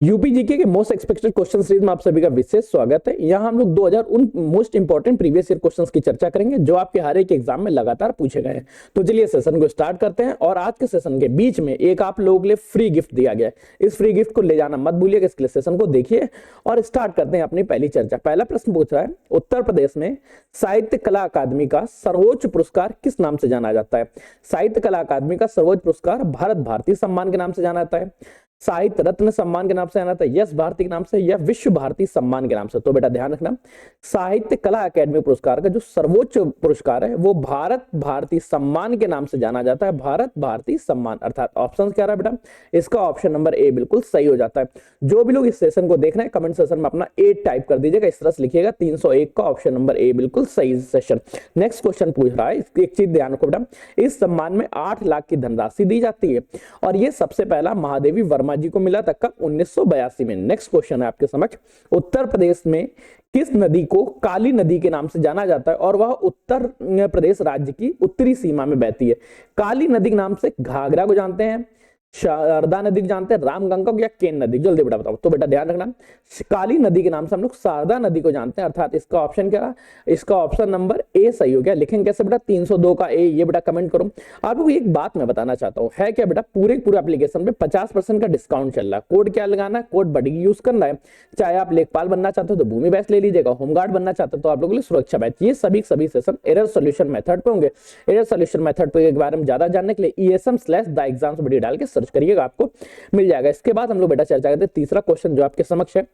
UP GK के most expected question series में आप सभी का विशेष स्वागत है। यहाँ हम लोग 2000 उन most important previous year questions की चर्चा करेंगे जो आपके हर एक एग्जाम में लगातार पूछे गए हैं। तो चलिए सेशन को स्टार्ट करते हैं। और आज के सेशन के बीच में एक आप लोगों के लिए फ्री गिफ्ट दिया गया है। इस फ्री गिफ्ट को ले जाना मत भूलिएगा। इसके लिए सेशन को देखिए और स्टार्ट करते हैं अपनी पहली चर्चा। पहला प्रश्न पूछ रहा है, उत्तर प्रदेश में साहित्य कला अकादमी का सर्वोच्च पुरस्कार किस नाम से जाना जाता है? साहित्य कला अकादमी का सर्वोच्च पुरस्कार भारत भारती सम्मान के नाम से जाना जाता है, साहित्य रत्न सम्मान के नाम से जाना जाता है, यश भारती के नाम से, या विश्व भारती सम्मान के नाम से। तो बेटा ध्यान रखना, साहित्य कला अकादमी पुरस्कार का जो सर्वोच्च पुरस्कार है वो भारत भारती सम्मान के नाम से जाना जाता है। भारत भारती सम्मान अर्थात ऑप्शन क्या रहा बेटा? इसका ऑप्शन नंबर ए बिल्कुल सही हो जाता है। जो भी लोग इस सेशन को देख रहे हैं कमेंट सेशन में अपना 8 टाइप कर दीजिएगा। इस तरह से लिखिएगा 301 का ऑप्शन नंबर ए बिल्कुल सही सेशन। नेक्स्ट क्वेश्चन पूछ रहा है, एक चीज ध्यान रखो बेटा, इस सम्मान में 8 लाख की धनराशि दी जाती है और ये सबसे पहला महादेवी वर्मा जी को मिला था कब? 1982 में। नेक्स्ट क्वेश्चन है आपके समक्ष, उत्तर प्रदेश में किस नदी को काली नदी के नाम से जाना जाता है और वह उत्तर प्रदेश राज्य की उत्तरी सीमा में बहती है? काली नदी के नाम से घाघरा को जानते हैं, शारदा नदी को जानते हैं, रामगंगा को, या केन नदी? जल्दी बेटा बताओ। तो बेटा ध्यान रखना, काली नदी के नाम से हम लोग शारदा नदी को जानते हैं अर्थात इसका ऑप्शन क्या रहा? इसका ऑप्शन नंबर ए सही हो गया। लिखेंगे कैसे बेटा? 302 का ए। ये बेटा कमेंट करो। आप लोग एक बात मैं बताना चाहता हूं, है क्या बेटा, पूरे एप्लीकेशन पे 50% का डिस्काउंट चल रहा है। कोड क्या लगाना है? कोड बड़ी यूज करना है। चाहे आप लेखपाल बनना चाहते हो तो भूमि बैच ले लीजिएगा, होमगार्ड बनना चाहते हो तो आप लोगों के लिए सुरक्षा बैच। ये सभी सेशन एरर सोल्यूशन मेथड पे होंगे। एरर सोल्यूशन मेथड पे के बारे में ज्यादा जानने के लिए ESM/द एग्जाम्स वीडियो डाल के सर्च करिएगा, आपको मिल जाएगा। इसके बाद हम लोग बेटा चर्चा करते हैं तीसरा क्वेश्चन जो आपके समक्ष है।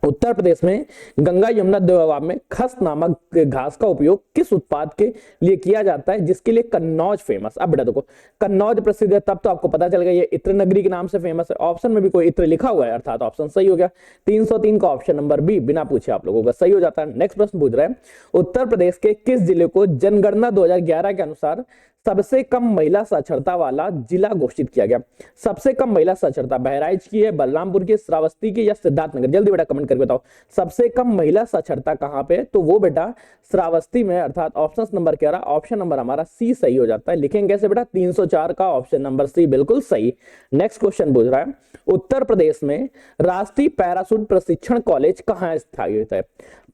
उत्तर प्रदेश में गंगा यमुना दोआब में खस नामक घास का उपयोग किस उत्पाद के लिए किया जाता है जिसके लिए कन्नौज फेमस? अब बेटा देखो, कन्नौज प्रसिद्ध है तब तो आपको पता चल गया ये इत्र नगरी के नाम से फेमस है। ऑप्शन में भी कोई इत्र लिखा हुआ है अर्थात ऑप्शन सही हो गया। 303 का ऑप्शन नंबर बी बिना पूछे आप लोगों का सही हो जाता है। नेक्स्ट प्रश्न पूछ रहा है, उत्तर प्रदेश के किस जिले को जनगणना 2011 के अनुसार सबसे कम महिला साक्षरता वाला जिला घोषित किया गया? सबसे कम महिला साक्षरता बहराइच की है, बलरामपुर की, श्रावस्ती की, या सिद्धार्थनगर? जल्दी बेटा कमेंट करके बताओ, सबसे कम महिला साक्षरता कहां पे है? तो वो बेटा श्रावस्ती में अर्थात ऑप्शन नंबर क्या रहा? ऑप्शन नंबर हमारा सी सही हो जाता है। लिखेंगे कैसे बेटा? 304 का ऑप्शन नंबर सी बिल्कुल सही। नेक्स्ट क्वेश्चन पूछ रहा है, उत्तर प्रदेश में राष्ट्रीय पैराशूट प्रशिक्षण कॉलेज कहां स्थापित है?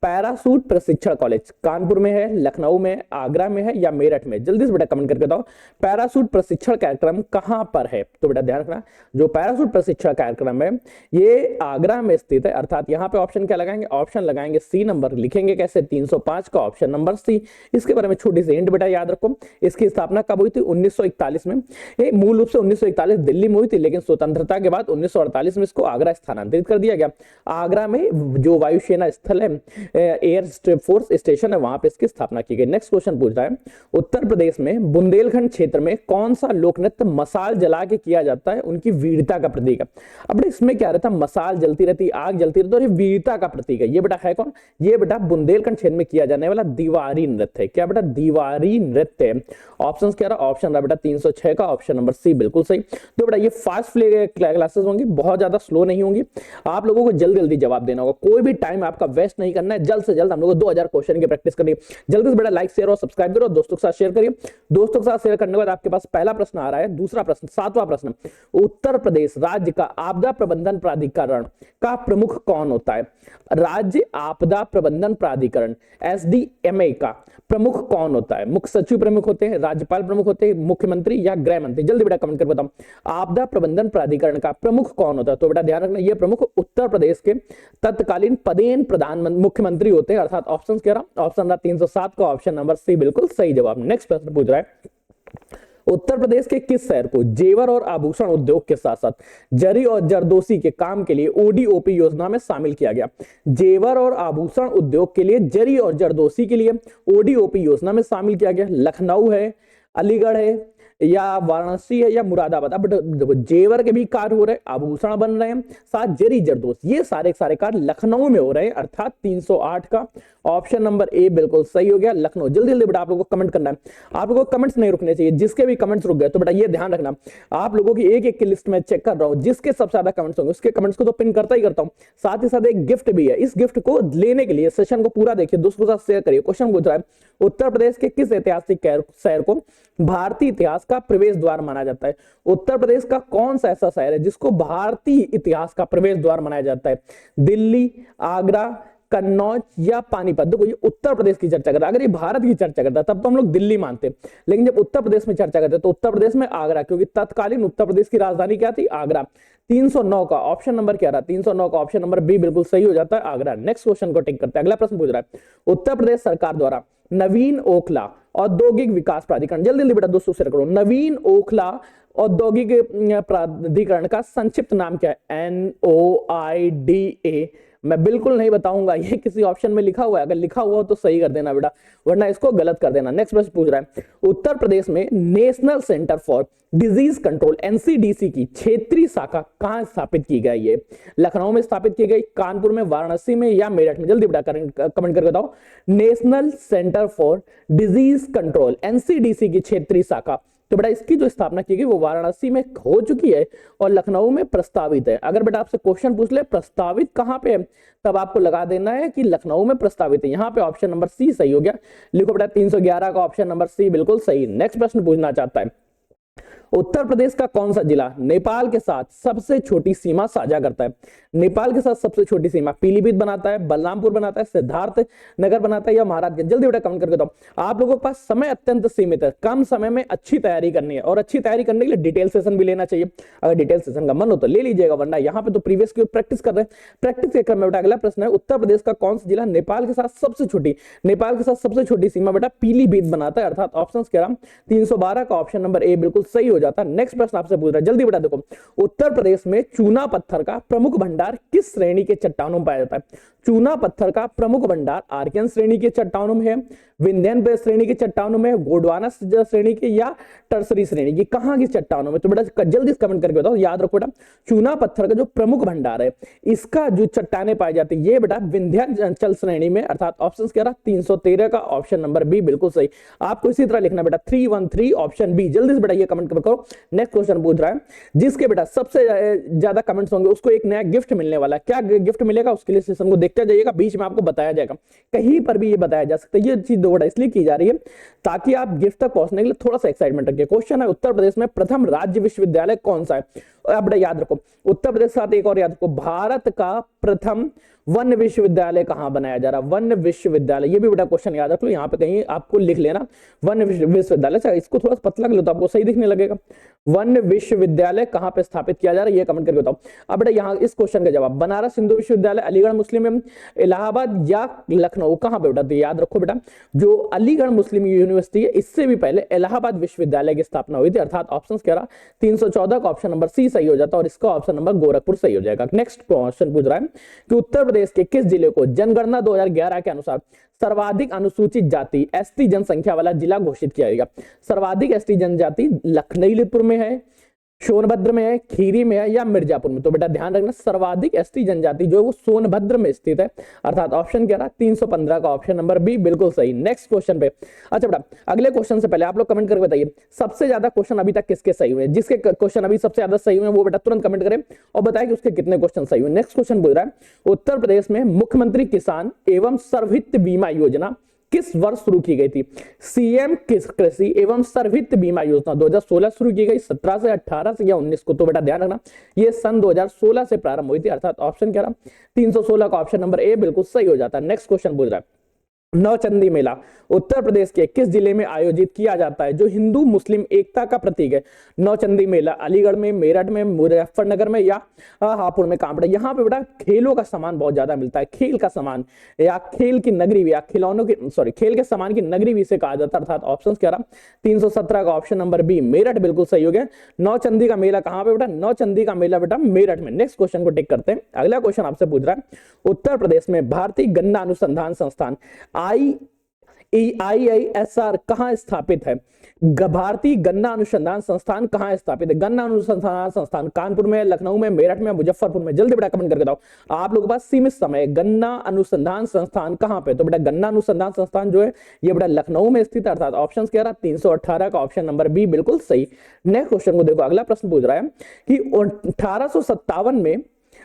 पैराशूट प्रशिक्षण कॉलेज कानपुर में है, लखनऊ में, आगरा में है, या मेरठ में? जल्दी से बेटा कमेंट करके बताओ, पैराशूट प्रशिक्षण कार्यक्रम कहां पर है? तो बेटा ध्यान रखना, जो पैराशूट प्रशिक्षण कार्यक्रम है ये आगरा में स्थित है अर्थात यहाँ पे ऑप्शन क्या लगाएंगे? ऑप्शन लगाएंगे सी नंबर। लिखेंगे कैसे? 305 का ऑप्शन नंबर सी। इसके बारे में छोटी सी हिंट बेटा याद रखो, इसकी स्थापना कब हुई थी? 1941 में। ये मूल रूप से 1941 दिल्ली में हुई थी, लेकिन स्वतंत्रता के बाद 1948 में इसको आगरा स्थानांतरित कर दिया गया। आगरा में जो वायुसेना स्थल है, एयर फोर्स स्टेशन है, वहां पे इसकी स्थापना की गई। नेक्स्ट क्वेश्चन पूछ रहा है, उत्तर प्रदेश में बुंदेलखंड क्षेत्र में कौन सा लोक नृत्य मसाल जला के किया जाता है उनकी वीरता का प्रतीक है? अब इसमें क्या रहता है? मसाल जलती रहती, आग जलती रहती, और ये वीरता का प्रतीक है। ये बेटा है कौन? ये बेटा बुंदेलखंड क्षेत्र में किया जाने वाला दीवारी नृत्य है। क्या बेटा? दीवारी नृत्य है। ऑप्शन क्या रहा? ऑप्शन रहा बेटा 306 का ऑप्शन नंबर सी बिल्कुल सही। तो बेटा ये फास्ट क्लासेस होंगी, बहुत ज्यादा स्लो नहीं होंगी। आप लोगों को जल्दी जल्दी जवाब देना होगा, कोई भी टाइम आपका वेस्ट नहीं करना है। जल्द से जल्द हम लोग 2000 क्वेश्चन की प्रैक्टिस करिए। जल्दी से बेटा लाइक शेयर और सब्सक्राइब करो, दोस्तों के साथ शेयर करिए। दोस्तों के साथ शेयर करने के बाद आपके पास पहला प्रश्न आ रहा है। दूसरा प्रश्न, 7वां प्रश्न, उत्तर प्रदेश राज्य का आपदा प्रबंधन प्राधिकरण का प्रमुख कौन होता है? राज्य आपदा प्रबंधन प्राधिकरण SDMA का प्रमुख कौन होता है? मुख्य सचिव प्रमुख होते हैं, राज्यपाल प्रमुख होते हैं, मुख्यमंत्री, या गृह मंत्री? जल्दी बेटा कमेंट कर बताओ, आपदा प्रबंधन प्राधिकरण का प्रमुख कौन होता है? तो बेटा ध्यान रखना, ये प्रमुख उत्तर प्रदेश के तत्कालीन पदेन प्रधानमंत्री मुख्यमंत्री होते हैं अर्थात ऑप्शन क्या रहा? ऑप्शन रहा 307 का ऑप्शन नंबर सी बिल्कुल सही जवाब। नेक्स्ट प्रश्न पूछ रहा है, उत्तर प्रदेश के किस शहर को जेवर और आभूषण उद्योग के साथ साथ जरी और जरदोसी के काम के लिए ODOP योजना में शामिल किया गया? जेवर और आभूषण उद्योग के लिए, जरी और जरदोसी के लिए ODOP योजना में शामिल किया गया। लखनऊ है, अलीगढ़ है, या वाराणसी है, या मुरादाबाद? अब देखो, जेवर के भी कार्य हो रहे हैं, आभूषण बन रहे हैं, साथ जरी जरदोस, ये सारे कार्य लखनऊ में हो रहे हैं अर्थात 308 का ऑप्शन नंबर ए बिल्कुल सही हो गया, लखनऊ। जल्दी जल्दी बेटा आप लोगों को कमेंट करना है, आप लोगों को कमेंट्स नहीं रुकने चाहिए। जिसके भी कमेंट्स रुक गए तो बेटा ये ध्यान रखना, आप लोगों की एक एक की लिस्ट में चेक कर रहा हूं, जिसके सबसे ज्यादा कमेंट्स होंगे उसके कमेंट्स को तो पिन करता ही करता हूं। साथ ही साथ एक गिफ्ट भी है, इस गिफ्ट को लेने के लिए सेशन को पूरा देखिए, दोस्तों के साथ शेयर करिए। क्वेश्चन पूछ रहा है, उत्तर प्रदेश के किस ऐतिहासिक शहर को भारतीय इतिहास इतिहास का प्रवेश द्वार माना जाता है? उत्तर प्रदेश का कौन सा ऐसा शहर है जिसको भारतीय इतिहास का प्रवेश द्वार माना जाता है? दिल्ली, आगरा, कन्नौज या पानीपत? देखो, ये उत्तर प्रदेश की चर्चा करता है। अगर ये भारत की चर्चा करता है तब तो हम लोग दिल्ली मानते, लेकिन जब उत्तर प्रदेश में चर्चा करते हैं तो उत्तर प्रदेश में आगरा, क्योंकि तत्कालीन उत्तर प्रदेश की राजधानी क्या थी? आगरा। 309 का ऑप्शन नंबर क्या रहा? 309 का ऑप्शन नंबर बी बिल्कुल सही हो जाता है, आगरा। नेक्स्ट क्वेश्चन को टिक करते हैं। अगला प्रश्न पूछ रहा है, उत्तर प्रदेश सरकार द्वारा नवीन ओखला औद्योगिक विकास प्राधिकरण, जल्दी जल्दी बेटा दोस्तों शेयर करो, नवीन ओखला औद्योगिक प्राधिकरण का संक्षिप्त नाम क्या है? NOIDA। मैं बिल्कुल नहीं बताऊंगा, ये किसी ऑप्शन में लिखा हुआ है, अगर लिखा हुआ हो तो सही कर देना बेटा, वरना इसको गलत कर देना। नेक्स्ट प्रश्न पूछ रहा है, उत्तर प्रदेश में national centre for disease control NCDC की क्षेत्रीय शाखा कहां स्थापित की गई है? लखनऊ में स्थापित की गई, कानपुर में, वाराणसी में या मेरठ में? जल्दी बेटा कमेंट करके बताओ। National centre for disease control NCDC की क्षेत्रीय शाखा, तो बेटा इसकी जो स्थापना की गई वो वाराणसी में हो चुकी है और लखनऊ में प्रस्तावित है। अगर बेटा आपसे क्वेश्चन पूछ ले प्रस्तावित कहां पे है, तब आपको लगा देना है कि लखनऊ में प्रस्तावित है। यहां पे ऑप्शन नंबर सी सही हो गया। लिखो बेटा 311 का ऑप्शन नंबर सी बिल्कुल सही। नेक्स्ट प्रश्न पूछना चाहता है, उत्तर प्रदेश का कौन सा जिला नेपाल के साथ सबसे छोटी सीमा साझा करता है? नेपाल के साथ सबसे छोटी सीमा पीलीभीत बनाता है, बलरामपुर बनाता है, सिद्धार्थ नगर बनाता है या महाराजगंज? जल्दी बेटा कमेंट करके बताओ। आप लोगों के पास समय अत्यंत सीमित है, कम समय में अच्छी तैयारी करनी है और अच्छी तैयारी करने के लिए डिटेल सेशन भी लेना चाहिए। अगर डिटेल सेशन का मन हो तो ले लीजिएगा, वरना यहाँ पे तो प्रीवियस की प्रैक्टिस कर रहे हैं। प्रैक्टिस के क्रम में बेटा अगला प्रश्न है, उत्तर प्रदेश का कौन सा जिला नेपाल के साथ सबसे छोटी सीमा बेटा पीलीभीत बनाता है? अर्थात ऑप्शन कह रहा हूं 312 का ऑप्शन नंबर ए बिल्कुल सही हो जाता है। नेक्स्ट प्रश्न आपसे पूछ रहा है, जल्दी बेटा देखो, उत्तर प्रदेश में चूना पत्थर का प्रमुख भंडार किस श्रेणी के चट्टानों में पाया जाता है? चूना पत्थर का प्रमुख भंडार आर्कियन श्रेणी के चट्टानों में है, विंध्यन श्रेणी के चट्टानों में, गोंडवाना श्रेणी के या टर्सरी श्रेणी की? कहां की चट्टानों में? तो बेटा जल्दी कमेंट करके बताओ। याद रखो बेटा, चूना पत्थर का जो प्रमुख भंडार है इसका जो चट्टाने पाई जाती है ये बेटा विंध्याचल श्रेणी में, अर्थात ऑप्शन क्या रहा? 313 का ऑप्शन नंबर बी बिल्कुल सही। आपको इसी तरह लिखना बेटा 313 ऑप्शन बी। जल्दी से बेटा ये कमेंट करो। नेक्स्ट क्वेश्चन पूछ रहा है, जिसके बेटा सबसे ज्यादा कमेंट्स होंगे उसको एक नया गिफ्ट मिलने वाला है। क्या गिफ्ट मिलेगा उसके लिए सेशन को देखते जाइएगा, बीच में आपको बताया जाएगा, कहीं पर भी ये बताया जा सकता है। ये चीज दो इसलिए की जा रही है ताकि आप गिफ्ट तक पहुंचने के लिए थोड़ा सा एक्साइटमेंट रखिए। क्वेश्चन है, उत्तर प्रदेश में प्रथम राज्य विश्वविद्यालय कौन सा है? और आप बेटा याद रखो, उत्तर प्रदेश के साथ एक और याद रखो, भारत का प्रथम वन विश्वविद्यालय कहां बनाया जा रहा है? वन विश्वविद्यालय, ये भी बेटा क्वेश्चन याद रख लो, यहाँ पे कहीं आपको लिख लेना वन विश्वविद्यालय। इसको थोड़ा सा पतला कर लो तो आपको सही दिखने लगेगा। वन विश्वविद्यालय कहां पे स्थापित किया जा रहा है ये कमेंट करके बताओ। अब बेटा यहाँ इस क्वेश्चन का जवाब, बनारस हिंदू विश्वविद्यालय, अलीगढ़ मुस्लिम, इलाहाबाद या लखनऊ, कहां पे बेटा? तो याद रखो बेटा, जो अलीगढ़ मुस्लिम यूनिवर्सिटी है इससे भी पहले इलाहाबाद विश्वविद्यालय की स्थापना हुई थी, अर्थात ऑप्शन क्या रहा? 314 का ऑप्शन नंबर सी सही हो जाता है और इसका ऑप्शन नंबर गोरखपुर सही हो जाएगा। नेक्स्ट क्वेश्चन पूछ रहा है कि उत्तर प्रदेश के किस जिले को जनगणना 2011 के अनुसार सर्वाधिक अनुसूचित जाति ST जनसंख्या वाला जिला घोषित किया गया? सर्वाधिक ST जनजाति लखनऊ में है, सोनभद्र में है, खीरी में है या मिर्जापुर में? तो बेटा ध्यान रखना, सर्वाधिक ST जनजाति जो है वो सोनभद्र में स्थित है, अर्थात ऑप्शन क्या रहा? 315 का ऑप्शन नंबर बी बिल्कुल सही। नेक्स्ट क्वेश्चन पे, अच्छा बेटा अगले क्वेश्चन से पहले आप लोग कमेंट करके बताइए सबसे ज्यादा क्वेश्चन अभी तक किसके सही हुए? जिसके क्वेश्चन अभी सबसे ज्यादा सही हुए वो बेटा तुरंत कमेंट करें और बताएं कि उसके कितने क्वेश्चन सही हुए। नेक्स्ट क्वेश्चन बोल रहा है, उत्तर प्रदेश में मुख्यमंत्री किसान एवं सर्वहित बीमा योजना किस वर्ष शुरू की गई थी? CM कृषि एवं सर्वहित बीमा योजना 2016 शुरू की गई, 17 से 18 से या 19 को? तो बेटा ध्यान रखना, ये सन 2016 से प्रारंभ हुई थी, अर्थात ऑप्शन क्या रहा? 316 का ऑप्शन नंबर ए बिल्कुल सही हो जाता है। नेक्स्ट क्वेश्चन पूछ रहा है, नौचंदी मेला उत्तर प्रदेश के किस जिले में आयोजित किया जाता है जो हिंदू मुस्लिम एकता का प्रतीक है? नौचंदी मेला अलीगढ़ में, मेरठ में, मुजफ्फरनगर में या हापुड़ में? कहां? यहाँ पे बेटा खेलों का सामान बहुत ज्यादा मिलता है, खेल का सामान या खेल की नगरी या खिलौनों की खेल के सामान की नगरी भी इसे कहा जाता है, अर्थात ऑप्शन क्या रहा? 317 का ऑप्शन नंबर बी मेरठ बिल्कुल सही हो गया। नौचंदी का मेला कहां पे बेटा? नौचंदी का मेला बेटा मेरठ में। नेक्स्ट क्वेश्चन को टिक करते हैं। अगला क्वेश्चन आपसे पूछ रहा है, उत्तर प्रदेश में भारतीय गन्ना अनुसंधान संस्थान IISR कहां स्थापित है? भारतीय गन्ना अनुसंधान संस्थान कहां स्थापित है? गन्ना अनुसंधान संस्थान कानपुर में, लखनऊ में, मेरठ में, मुजफ्फरपुर में? जल्दी बेटा कमेंट करके बताओ। आप लोगों के पास सीमित समय, गन्ना अनुसंधान संस्थान कहां पे? तो बेटा गन्ना अनुसंधान संस्थान जो है ये बेटा लखनऊ में स्थित है, अर्थात ऑप्शन क्या रहा? 318 का ऑप्शन नंबर बी बिल्कुल सही। नेक्स्ट क्वेश्चन को देखो, अगला प्रश्न पूछ रहा है कि 1857 में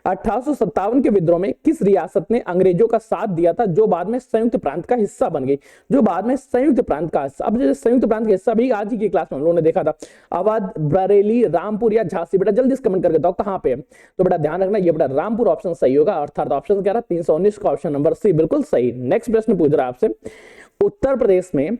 1857 के विद्रोह में किस रियासत ने अंग्रेजों का साथ दिया था जो बाद में संयुक्त प्रांत का हिस्सा बन गई? जो बाद में संयुक्त प्रांत का हिस्सा, अब जो संयुक्त प्रांत का हिस्सा भी आज ही की क्लास में हम लोगों ने देखा था, अवध, बरेली, रामपुर या झांसी। बेटा जल्दी से कमेंट करके बताओ कहां पे है। तो बेटा ध्यान रखना, ये बेटा रामपुर ऑप्शन सही होगा, अर्थात ऑप्शन क्या रहा 319 का ऑप्शन नंबर सी बिल्कुल सही। नेक्स्ट प्रश्न पूछ रहा है आपसे, उत्तर प्रदेश में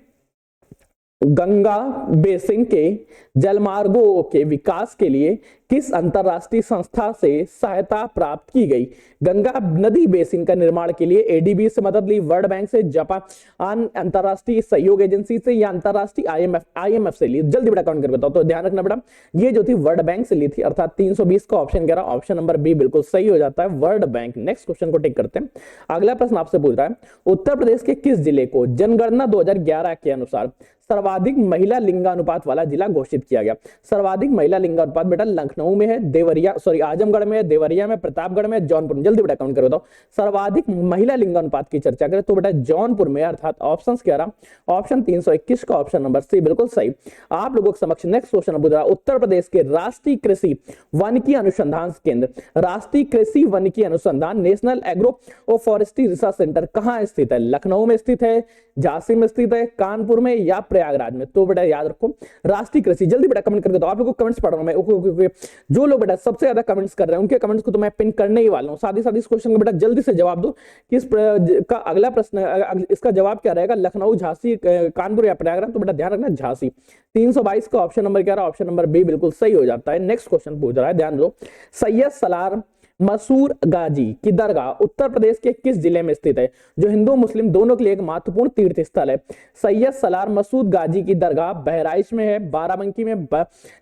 गंगा बेसिन के जलमार्गों के विकास के लिए किस अंतरराष्ट्रीय संस्था से सहायता प्राप्त की गई? गंगा नदी बेसिन का निर्माण के लिए एडीबी से मदद ली, वर्ल्ड बैंक से, जापान अंतरराष्ट्रीय सहयोग एजेंसी से, या अंतरराष्ट्रीय आईएमएफ से ली? जल्दी बेटा काउंट कर बताओ। तो ध्यान रखना बेटा, ये जो थी वर्ल्ड बैंक से ली थी, अर्थात 320 का ऑप्शन कह रहा, ऑप्शन नंबर बी बिल्कुल सही हो जाता है, वर्ल्ड बैंक। नेक्स्ट क्वेश्चन को टिक करते हैं। अगला प्रश्न आपसे पूछ रहा है, उत्तर प्रदेश के किस जिले को जनगणना 2011 के अनुसार सर्वाधिक महिला लिंगानुपात वाला जिला घोषित किया गया? सर्वाधिक महिला लिंगानुपात बेटा लखनऊ में है, देवरिया सॉरी आजमगढ़ में है, देवरिया में, प्रतापगढ़ में, जौनपुर में। जल्दी बेटा काउंट करो। बताओ सर्वाधिक महिला लिंगानुपात की चर्चा करें तो बेटा जौनपुर में, अर्थात ऑप्शन क्या रहा, ऑप्शन 321 का ऑप्शन नंबर सी बिल्कुल सही। आप लोगों के समक्ष नेक्स्ट क्वेश्चन पूछ रहा है, उत्तर प्रदेश के राष्ट्रीय कृषि वानिकी अनुसंधान केंद्र, राष्ट्रीय कृषि वानिकी अनुसंधान national agro forestry research centre कहां स्थित है? लखनऊ में स्थित है, झांसी में स्थित है, कानपुर में, या प्रयागराज में? तो बेटा याद रखो राष्ट्रीय कृषि। जल्दी बेटा कमेंट करके दो, आप लोगों को कमेंट्स पढ़ रहा हूं मैं। जो लोग बेटा सबसे ज्यादा कमेंट्स कर रहे हैं उनके कमेंट्स को तो मैं पिन करने ही वाला हूं। साथ ही साथ इस क्वेश्चन का बेटा जल्दी से जवाब दो कि इस का अगला प्रश्न, इसका जवाब क्या रहेगा, लखनऊ, झांसी, कानपुर या प्रयागराज? तो बेटा ध्यान रखना झांसी। 322 का ऑप्शन नंबर क्या रहा, ऑप्शन नंबर बी बिल्कुल सही हो जाता है। नेक्स्ट क्वेश्चन पूछ रहा है, ध्यान दो, सैयद सलार मसूर गाजी की दरगाह उत्तर प्रदेश के किस जिले में स्थित है, जो हिंदू मुस्लिम दोनों के लिए एक महत्वपूर्ण तीर्थ स्थल है? सैयद सलार मसूद गाजी की दरगाह बहराइच में है, बाराबंकी में,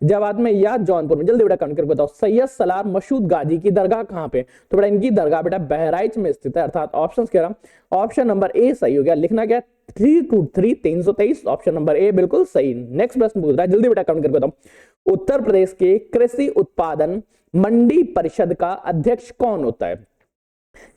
जवाद में, या जौनपुर में? जल्दी बेटा कमेंट करके बताओ सैयद सलार मसूद गाजी की दरगाह कहां पे? तो बेटा इनकी दरगाह बेटा बहराइच में स्थित है, अर्थात ऑप्शन कह रहा हूं, ऑप्शन नंबर ए सही हो गया। लिखना क्या, 323 ऑप्शन नंबर ए बिल्कुल सही। नेक्स्ट प्रश्न पूछ रहा है, जल्दी बेटा कमेंट करके बताओ, उत्तर प्रदेश के कृषि उत्पादन मंडी परिषद का अध्यक्ष कौन होता है?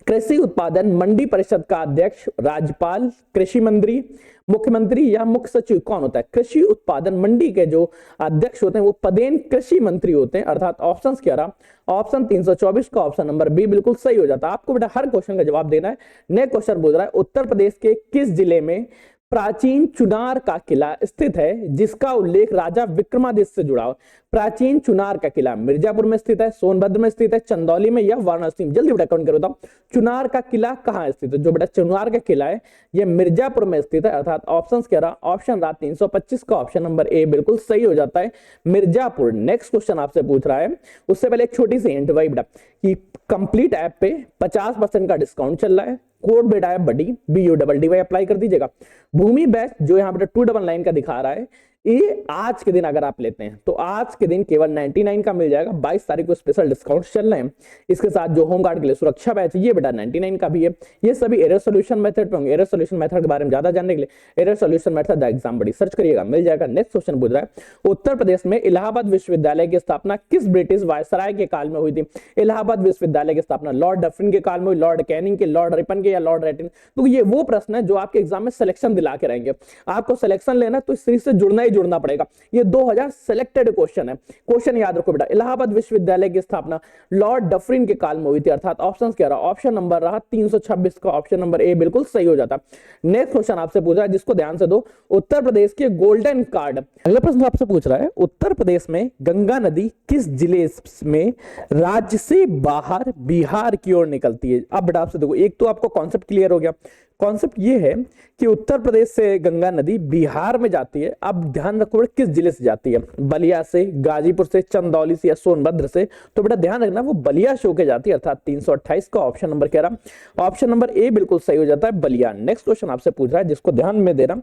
कृषि उत्पादन मंडी परिषद का अध्यक्ष राज्यपाल, कृषि मंत्री, मुख्यमंत्री या मुख्य सचिव कौन होता है? कृषि उत्पादन मंडी के जो अध्यक्ष होते हैं वो पदेन कृषि मंत्री होते हैं, अर्थात ऑप्शन क्या रहा, ऑप्शन 324 का ऑप्शन नंबर बी बिल्कुल सही हो जाता है। आपको बेटा हर क्वेश्चन का जवाब देना है। नेक्स्ट क्वेश्चन बोल रहा है, उत्तर प्रदेश के किस जिले में प्राचीन चुनार का किला स्थित है जिसका उल्लेख राजा विक्रमादित्य से जुड़ा हो? प्राचीन चुनार का किला मिर्जापुर में स्थित है, सोनभद्र में स्थित है, चंदौली में, या वाराणसी में? जल्दी बेटा काउंट करो। बताओ चुनार का किला कहां स्थित है? जो बेटा चुनार का किला है ये मिर्जापुर में स्थित है, अर्थात ऑप्शन क्या रहा, ऑप्शन रहा 325 का ऑप्शन नंबर ए बिल्कुल सही हो जाता है, मिर्जापुर। नेक्स्ट क्वेश्चन आपसे पूछ रहा है, उससे पहले एक छोटी सी हिंट भाई बेटा कि कंप्लीट ऐप पे 50% का डिस्काउंट चल रहा है, कोड बेटा है बडी BUDDY अप्लाई कर दीजिएगा। भूमि बैच जो यहाँ पे 299 का दिखा रहा है, ये आज के दिन अगर आप लेते हैं तो आज के दिन केवल 99 का मिल जाएगा। 22 तारीख को स्पेशल डिस्काउंट चल रहे हैं। इसके साथ जो होम गार्ड के लिए सुरक्षा बैच है ये बेटा 99 का भी है। ये सभी एरर सोल्यूशन मेथड पे होंगे। एरर सोल्यूशन मेथड के बारे में ज्यादा जानने के लिए एरर सोल्यूशन मेथड एग्जाम बड़ी सर्च करिएगा, मिल जाएगा। नेक्स्ट क्वेश्चन पूछ रहा है, उत्तर प्रदेश में इलाहाबाद विश्वविद्यालय की स्थापना किस ब्रिटिश वायसराय के काल में हुई थी? इलाहाबाद विश्वविद्यालय की स्थापना लॉर्ड डफरिन के काल में हुई, लॉर्ड कैनिंग के, लॉर्ड रिपन के, या लॉर्ड रेटिन? तो ये वो प्रश्न है जो आपके एग्जाम में सिलेक्शन दिला के रहेंगे। आपको सिलेक्शन लेना तो इस सीरीज से जुड़ना ही जुड़ना पड़ेगा। ये 2000 सिलेक्टेड क्वेश्चन है। क्वेश्चन याद रखो बेटा, इलाहाबाद विश्वविद्यालय की स्थापना लॉर्ड डफरिन के काल में हुई थी, अर्थात ऑप्शन क्या रहा, ऑप्शन नंबर रहा 326 का ऑप्शन नंबर ए बिल्कुल सही हो जाता। नेक्स्ट क्वेश्चन आपसे पूछ रहा है जिसको ध्यान से दो, उत्तर प्रदेश के गोल्डन कार्ड। अगला प्रश्न आपसे पूछ रहा है, उत्तर प्रदेश में गंगा नदी किस जिले में राज्य से बाहर बिहार की ओर निकलती है? अब बेटा आपसे देखो, एक तो आपको कॉन्सेप्ट क्लियर हो गया। कॉन्सेप्ट ये है कि उत्तर प्रदेश से गंगा नदी बिहार में जाती है। अब ध्यान रखो किस जिले से जाती है, बलिया से, गाजीपुर से, चंदौली से, या सोनभद्र से? तो बेटा ध्यान रखना वो बलिया से होकर जाती है, अर्थात 328 का ऑप्शन नंबर कह रहा, ऑप्शन नंबर ए बिल्कुल सही हो जाता है, बलिया। नेक्स्ट क्वेश्चन आपसे पूछ रहा है जिसको ध्यान में दे रहा,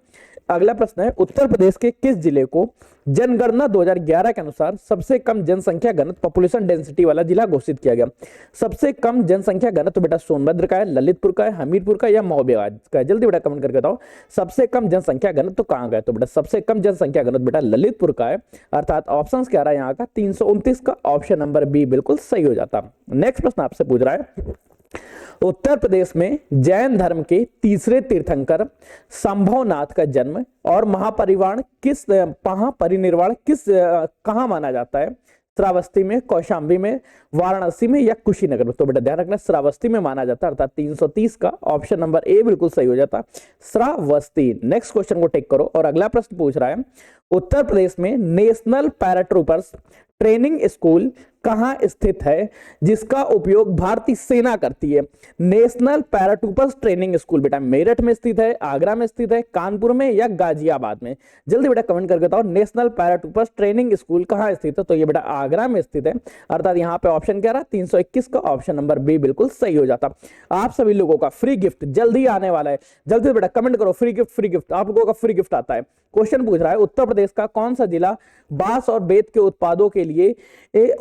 अगला प्रश्न है, उत्तर प्रदेश के किस जिले को जनगणना 2011 के अनुसार सबसे कम जनसंख्या घनत्व पॉपुलेशन डेंसिटी वाला जिला घोषित किया गया? सबसे कम जनसंख्या घनत्व तो बेटा सोनभद्र का है, ललितपुर का है, हमीरपुर का, या महोबा का? जल्दी बेटा कमेंट करके बताओ सबसे कम जनसंख्या घनत्व तो कहां का है? तो बेटा सबसे कम जनसंख्या घनत्व बेटा ललितपुर का है, अर्थात ऑप्शन क्या रहा है यहाँ का 329 का ऑप्शन नंबर बी बिल्कुल सही हो जाता। नेक्स्ट प्रश्न आपसे पूछ रहा है, उत्तर प्रदेश में जैन धर्म के तीसरे तीर्थंकर संभवनाथ का जन्म और महापरिनिर्वाण किस कहां माना जाता है? श्रावस्ती में, कौशाम्बी में, वाराणसी में या कुशीनगर में? तो बेटा ध्यान रखना श्रावस्ती में माना जाता है, अर्थात 330 का ऑप्शन नंबर ए बिल्कुल सही हो जाता, श्रावस्ती। नेक्स्ट क्वेश्चन को टेक करो और अगला प्रश्न पूछ रहा है, उत्तर प्रदेश में नेशनल पैराट्रूपर्स ट्रेनिंग स्कूल कहां स्थित है जिसका उपयोग भारतीय सेना करती है? नेशनल पैराट्रूपर्स ट्रेनिंग स्कूल बेटा मेरठ में स्थित है, आगरा में स्थित है, कानपुर में या गाजियाबाद में? जल्दी बेटा कमेंट करके बताओ, नेशनल पैराट्रूपर्स ट्रेनिंग स्कूल कहां स्थित है? तो ये बेटा आगरा में स्थित है, अर्थात यहाँ पे ऑप्शन क्या रहा 321 का ऑप्शन नंबर बी बिल्कुल सही हो जाता। आप सभी लोगों का फ्री गिफ्ट जल्दी आने वाला है, जल्दी बेटा कमेंट करो, फ्री गिफ्ट आप लोगों का फ्री गिफ्ट आता है। क्वेश्चन पूछ रहा है, उत्तर प्रदेश का कौन सा जिला बांस और बेत के उत्पादों के लिए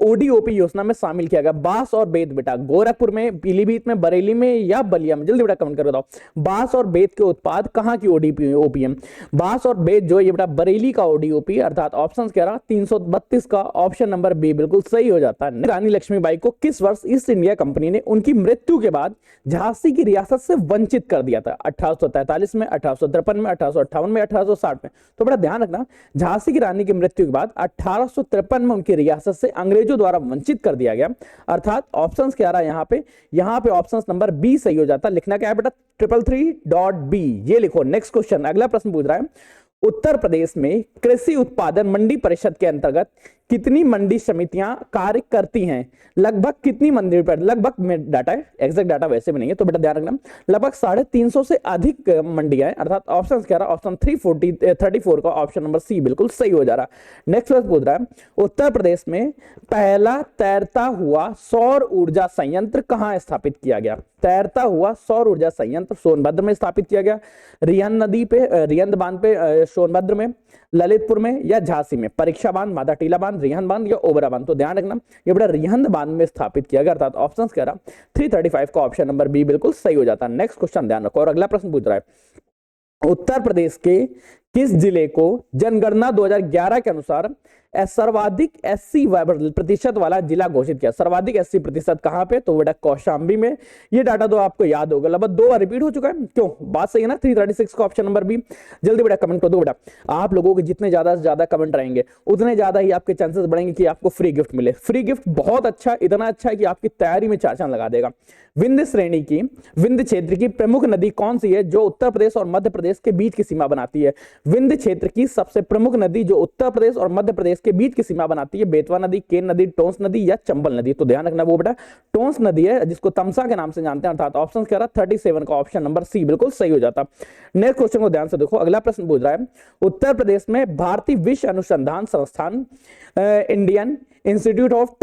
ओडीओपी योजना में शामिल किया गया? बांस और बेत बेटा गोरखपुर में, पीलीभीत में, बरेली में या बलिया में? जल्दी बेटा कमेंट कर बताओ, बांस और बेत के उत्पाद कहां की ओडीओपीएम? बांस और बेत जो ये बेटा बरेली का ओडीओपी, अर्थात ऑप्शन क्या रहा 332 का ऑप्शन नंबर बी बिल्कुल सही हो जाता है। रानी लक्ष्मीबाई को किस वर्ष ईस्ट इंडिया कंपनी ने उनकी मृत्यु के बाद झांसी की रियासत से वंचित कर दिया था? 1843 में, 1853 में, 1858 में, 1860 में? तो बड़ा ध्यान रखना, झांसी की रानी की मृत्यु के बाद 1853 में उनकी रियासत से अंग्रेजों द्वारा वंचित कर दिया गया, अर्थात ऑप्शंस क्या रहा यहाँ पे ऑप्शंस नंबर बी सही हो जाता। लिखना क्या है बेटा 333.b, ये लिखो। नेक्स्ट क्वेश्चन, अगला प्रश्न पूछ रहा है, उत्तर प्रदेश में कृषि उत्पादन मंडी परिषद के अंतर्गत कितनी मंडी समितियां कार्य करती हैं? लगभग कितनी मंडी पर? लगभग में डाटा है, एग्जैक्ट डाटा वैसे भी नहीं है, तो बेटा ध्यान रखना लगभग 350 से अधिक मंडियां हैं, अर्थात ऑप्शन क्या रहा ऑप्शन 34 का ऑप्शन नंबर सी बिल्कुल सही हो जा रहा। नेक्स्ट प्रश्न पूछ रहा है, उत्तर प्रदेश में पहला तैरता हुआ सौर ऊर्जा संयंत्र कहां स्थापित किया गया? तैरता हुआ सौर ऊर्जा संयंत्र सोनभद्र में स्थापित किया गया, रिहंद नदी पे, रिहंद बांध पे सोनभद्र में, ललितपुर में या झांसी में? परीक्षा बांध, मादा टीला बांध, रिहंद बांध या ओबरा बांध? तो ध्यान रखना ये बड़ा रिहंद बांध में स्थापित किया गया, अर्थात ऑप्शंस क्या रहा 335 का ऑप्शन नंबर बी बिल्कुल सही हो जाता है। नेक्स्ट क्वेश्चन ध्यान रखो और अगला प्रश्न पूछ रहा है, उत्तर प्रदेश के किस जिले को जनगणना 2011 के अनुसार सर्वाधिक एससी प्रतिशत वाला जिला घोषित किया? सर्वाधिक एससी प्रतिशत कहां पे? तो बेटा कौशाम्बी में। ये डाटा तो आपको याद होगा, लगभग 2 बार रिपीट हो चुका है, क्यों? बात सही है ना, 336 का ऑप्शन नंबर बी। जल्दी बेटा कमेंट कर दो बेटा, आप लोगों के जितने ज्यादा से ज्यादा कमेंट रहेंगे उतने ज्यादा ही आपके चांसेस बढ़ेंगे कि आपको फ्री गिफ्ट मिले। फ्री गिफ्ट बहुत अच्छा, इतना अच्छा है कि आपकी तैयारी में 4 चांद लगा देगा। विंध्य श्रेणी की, विंध्य क्षेत्र की प्रमुख नदी कौन सी है जो उत्तर प्रदेश और मध्य प्रदेश के बीच की सीमा बनाती है? विंध्य क्षेत्र की सबसे प्रमुख नदी जो उत्तर प्रदेश और मध्य प्रदेश के बीच की सीमा बनाती है, बेतवा नदी, केन नदी, टोंस नदी या चंबल नदी? तो ध्यान रखना वो बेटा टोंस नदी है, जिसको तमसा के नाम से जानते हैं, अर्थात ऑप्शन क्या रहा 37 का ऑप्शन नंबर सी बिल्कुल सही हो जाता। नेक्स्ट क्वेश्चन को ध्यान से देखो, अगला प्रश्न पूछ रहा है, उत्तर प्रदेश में भारतीय विश्व अनुसंधान संस्थान इंडियन इंस्टीट्यूट ऑफ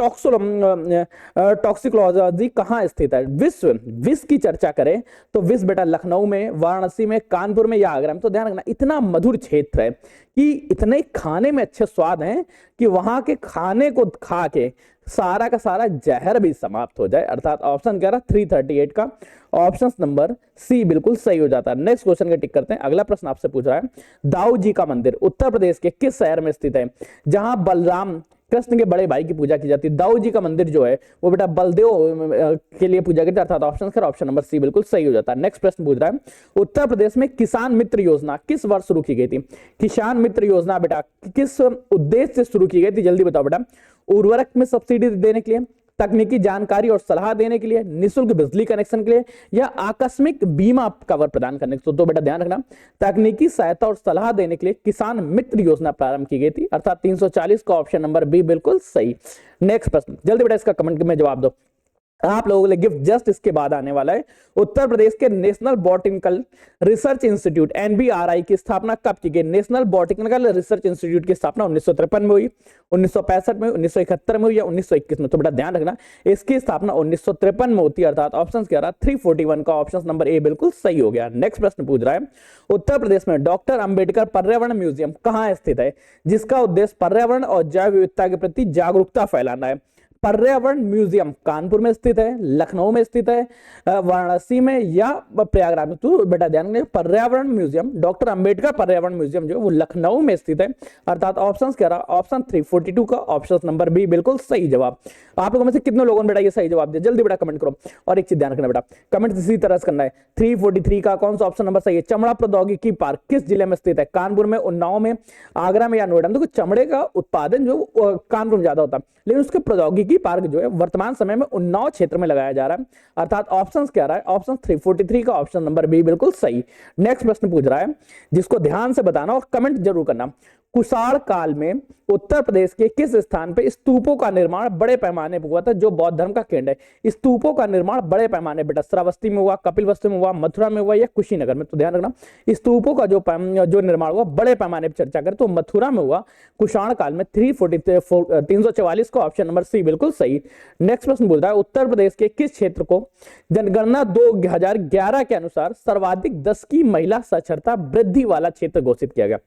टॉक्सिकोलॉजी कहां स्थित है? विश्व की चर्चा करें तो विश्व बेटा लखनऊ में, वाराणसी में, कानपुर में या आगरा में? तो ध्यान रखना इतना मधुर क्षेत्र है कि इतने खाने में अच्छे स्वाद हैं कि वहां के खाने को खा के सारा का सारा जहर भी समाप्त हो जाए, अर्थात ऑप्शन क्या रहा 338 का ऑप्शन नंबर सी बिल्कुल सही हो जाता है। नेक्स्ट क्वेश्चन के टिक करते हैं। अगला प्रश्न आपसे पूछ रहा है, दाऊ जी का मंदिर उत्तर प्रदेश के किस शहर में स्थित है जहां बलराम कृष्ण के बड़े भाई की पूजा की जाती है? दाऊ जी का मंदिर जो है वो बेटा बलदेव के लिए पूजा करते हैं, अर्थात ऑप्शन नंबर सी बिल्कुल सही हो जाता है। नेक्स्ट प्रश्न पूछ रहा है, उत्तर प्रदेश में किसान मित्र योजना किस वर्ष शुरू की गई थी? किसान मित्र योजना बेटा किस उद्देश्य से शुरू की गई थी? जल्दी बताओ बेटा, उर्वरक में सब्सिडी देने के लिए, तकनीकी जानकारी और सलाह देने के लिए, निःशुल्क बिजली कनेक्शन के लिए या आकस्मिक बीमा कवर प्रदान करने के लिए? तो बेटा ध्यान रखना तकनीकी सहायता और सलाह देने के लिए किसान मित्र योजना प्रारंभ की गई थी, अर्थात 340 का ऑप्शन नंबर बी बिल्कुल सही। नेक्स्ट प्रश्न जल्दी बेटा इसका कमेंट में जवाब दो, आप लोगों के लिए गिफ्ट जस्ट इसके बाद आने वाला है। उत्तर प्रदेश के national botanical research institute NBRI की स्थापना कब की गई? नेशनल बॉटनिकल रिसर्च इंस्टीट्यूट की स्थापना 1953 में हुई, 1965 में, 1971 में हुई या 1921 में? तो बेटा ध्यान रखना इसकी स्थापना 1953 में होती है, अर्थात ऑप्शन क्या रहा 341 का ऑप्शन नंबर ए बिल्कुल सही हो गया। नेक्स्ट प्रश्न पूछ रहा है, उत्तर प्रदेश में डॉक्टर अंबेडकर पर्यावरण म्यूजियम कहां स्थित है जिसका उद्देश्य पर्यावरण और जैव विविधता के प्रति जागरूकता फैलाना है? पर्यावरण म्यूजियम कानपुर में स्थित है, लखनऊ में स्थित है, वाराणसी में या प्रयागराज में? तो बेटा ध्यान दें, पर्यावरण म्यूजियम, डॉक्टर अंबेडकर पर्यावरण म्यूजियम जो है वो लखनऊ में स्थित है। अर्थात ऑप्शन कह रहा, ऑप्शन 342 का ऑप्शन नंबर बी बिल्कुल सही जवाब। आप लोगों में से कितने लोगों ने बेटा ये सही जवाब दिया? जल्दी बेटा कमेंट करो। और एक चीज ध्यान रखना बेटा, कमेंट इसी तरह से करना है। 343 का कौन सा ऑप्शन नंबर सही है? चमड़ा प्रौद्योगिकी पार्क किस जिले में स्थित है? कानपुर में, उन्नाव में, आगरा में या नोएडा में? देखो चमड़े का उत्पादन जो कानपुर में ज्यादा होता है, लेकिन उसके प्रौद्योगिकी पार्क जो है वर्तमान समय में उन्नाव क्षेत्र में लगाया जा रहा है। अर्थात ऑप्शन क्या रहा है? ऑप्शन 343 का ऑप्शन नंबर बी बिल्कुल सही। नेक्स्ट प्रश्न पूछ रहा है, जिसको ध्यान से बताना और कमेंट जरूर करना। कुषाण काल में उत्तर प्रदेश के किस स्थान पे स्तूपों का निर्माण बड़े पैमाने पर हुआ था, जो बौद्ध धर्म का केंद्र है? स्तूपों का निर्माण बड़े पैमाने बेटा श्रावस्ती में हुआ, कपिलवस्तु में हुआ, मथुरा में हुआ या कुशीनगर में? तो ध्यान रखना, स्तूपों का जो निर्माण हुआ बड़े पैमाने पर चर्चा करें तो मथुरा में हुआ कुषाण काल में। 344 का ऑप्शन नंबर सी बिल्कुल सही। नेक्स्ट प्रश्न बोल रहा है, उत्तर प्रदेश के किस क्षेत्र को जनगणना 2011 के अनुसार सर्वाधिक 10 की महिला साक्षरता वृद्धि वाला क्षेत्र घोषित किया गया?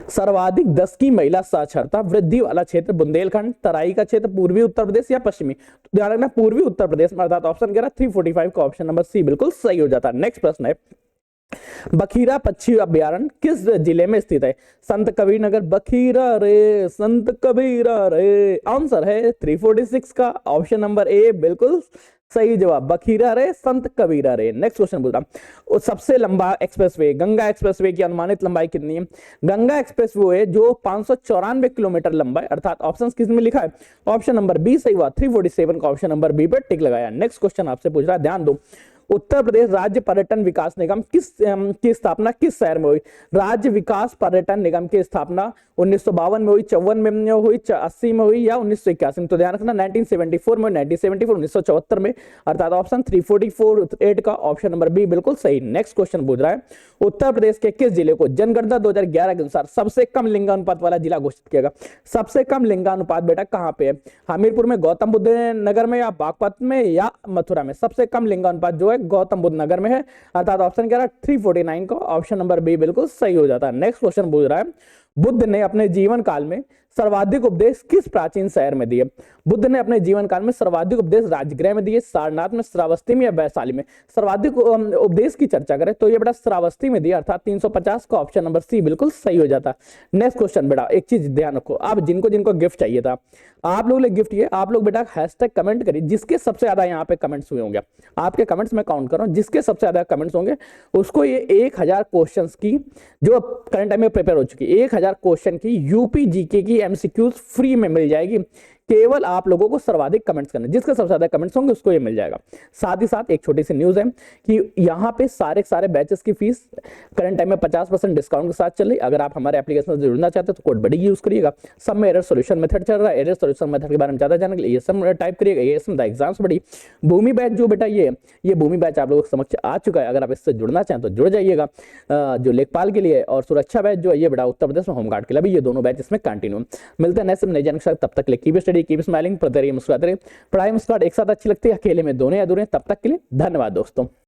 सर्वाधिक 10 की महिला साक्षरता वृद्धि वाला क्षेत्र बुंदेलखंड, तराई का क्षेत्र, पूर्वी उत्तर प्रदेश या पश्चिमी? तो ध्यान रखना पूर्वी उत्तर प्रदेश में। अर्थात ऑप्शन कह रहा 345 का ऑप्शन नंबर सी बिल्कुल सही हो जाता है। नेक्स्ट प्रश्न है, बखीरा पक्षी अभ्यारण्य किस जिले में स्थित है? संत कबीर नगर, बखीरा रे संत कबीरा रे। आंसर है 346 का ऑप्शन नंबर ए बिल्कुल सही जवाब, बखीरा रे संत कबीरा रे। नेक्स्ट क्वेश्चन बोल रहा, सबसे लंबा एक्सप्रेसवे गंगा एक्सप्रेसवे की अनुमानित लंबाई कितनी है? गंगा एक्सप्रेसवे जो 594 किलोमीटर लंबा है। अर्थात ऑप्शन किस में लिखा है? ऑप्शन नंबर बी सही हुआ, 347 का ऑप्शन नंबर बी पे टिक लगाया। नेक्स्ट क्वेश्चन आपसे पूछ रहा है, ध्यान दो, उत्तर प्रदेश राज्य पर्यटन विकास निगम की स्थापना किस शहर में हुई? राज्य विकास पर्यटन निगम की स्थापना 1952 में हुई, 54 में हुई, 80 में हुई या 1981 में? तो ध्यान रखना 1974 में, 1974 में। अर्थात ऑप्शन 348 का ऑप्शन नंबर बी बिल्कुल सही। नेक्स्ट क्वेश्चन पूछ रहा है, उत्तर प्रदेश के किस जिले को जनगणना 2011 के अनुसार सबसे कम लिंगानुपात वाला जिला घोषित किया गया? सबसे कम लिंगानुपात बेटा कहां पे है? हमीरपुर में, गौतम बुद्ध नगर में या बागपत में या मथुरा में? सबसे कम लिंगानुपात जो है गौतम बुद्ध नगर में है। अर्थात ऑप्शन क्या रहा 349 का ऑप्शन नंबर बी बिल्कुल सही हो जाता है। नेक्स्ट क्वेश्चन पूछ रहा है, बुद्ध ने अपने जीवन काल में सर्वाधिक उपदेश किस प्राचीन शहर में दिए? बुद्ध ने अपने जीवन काल में सर्वाधिक उपदेश राजगृह में दिए, सारनाथ में, श्रावस्ती में या वैशाली में? सर्वाधिक उपदेश की चर्चा करें तो ये बेटा श्रावस्ती में दिया। अर्थात 350 का ऑप्शन नंबर सी बिल्कुल सही हो जाता है। नेक्स्ट क्वेश्चन बेटा, एक चीज ध्यान रखो, आप जिनको जिनको गिफ्ट चाहिए था आप लोग गिफ्ट ये आप लोग बेटा हैशटैग कमेंट करिए, जिसके सबसे ज्यादा यहाँ पे कमेंट्स हुए होंगे, आपके कमेंट्स में काउंट करो, जिसके सबसे ज्यादा कमेंट्स होंगे उसको ये 1000 क्वेश्चन की जो करंट टाइम में प्रिपेयर हो चुकी है 1000 क्वेश्चन की यूपी जीके की एमसीक्यूज फ्री में मिल जाएगी। केवल आप लोगों को सर्वाधिक कमेंट्स करने, जिसके सबसे ज्यादा कमेंट्स होंगे उसको ये मिल जाएगा। साथ ही साथ एक छोटी सी न्यूज है कि यहाँ पे सारे बैचेस की फीस करंट टाइम में 50% डिस्काउंट के साथ चल रही। अगर आप हमारे एप्लीकेशन से जुड़ना चाहते हैं तो कोड बड़ी यूज करिएगा। सब में एरर सॉल्यूशन मेथड चल रहा है, एरर सॉल्यूशन मेथड के बारे में ज्यादा जानने के लिए ये सब टाइप करिएगा, ये सब एग्जाम्स बड़ी। भूमि बैच जो बेटा ये भूमि बैच आप लोगों के समक्ष आ चुका है, अगर आप इससे जुड़ना चाहें तो जुड़ जाइएगा। जो लेखपाल के लिए और सुरक्षा बैच जो है ये बेटा उत्तर प्रदेश में होमगार्ड के लिए भी, ये दोनों बैच इसमें कंटिन्यू। मिलते हैं नेक्स्ट नए जानकारी, तब तक के लिए कीप स्टडी, कीप स्माइलिंग, मुस्कुराते रहिए। पढ़ाई मुस्कुराहट एक साथ अच्छी लगती है, अकेले में दोनों अधूरे। तब तक के लिए धन्यवाद दोस्तों।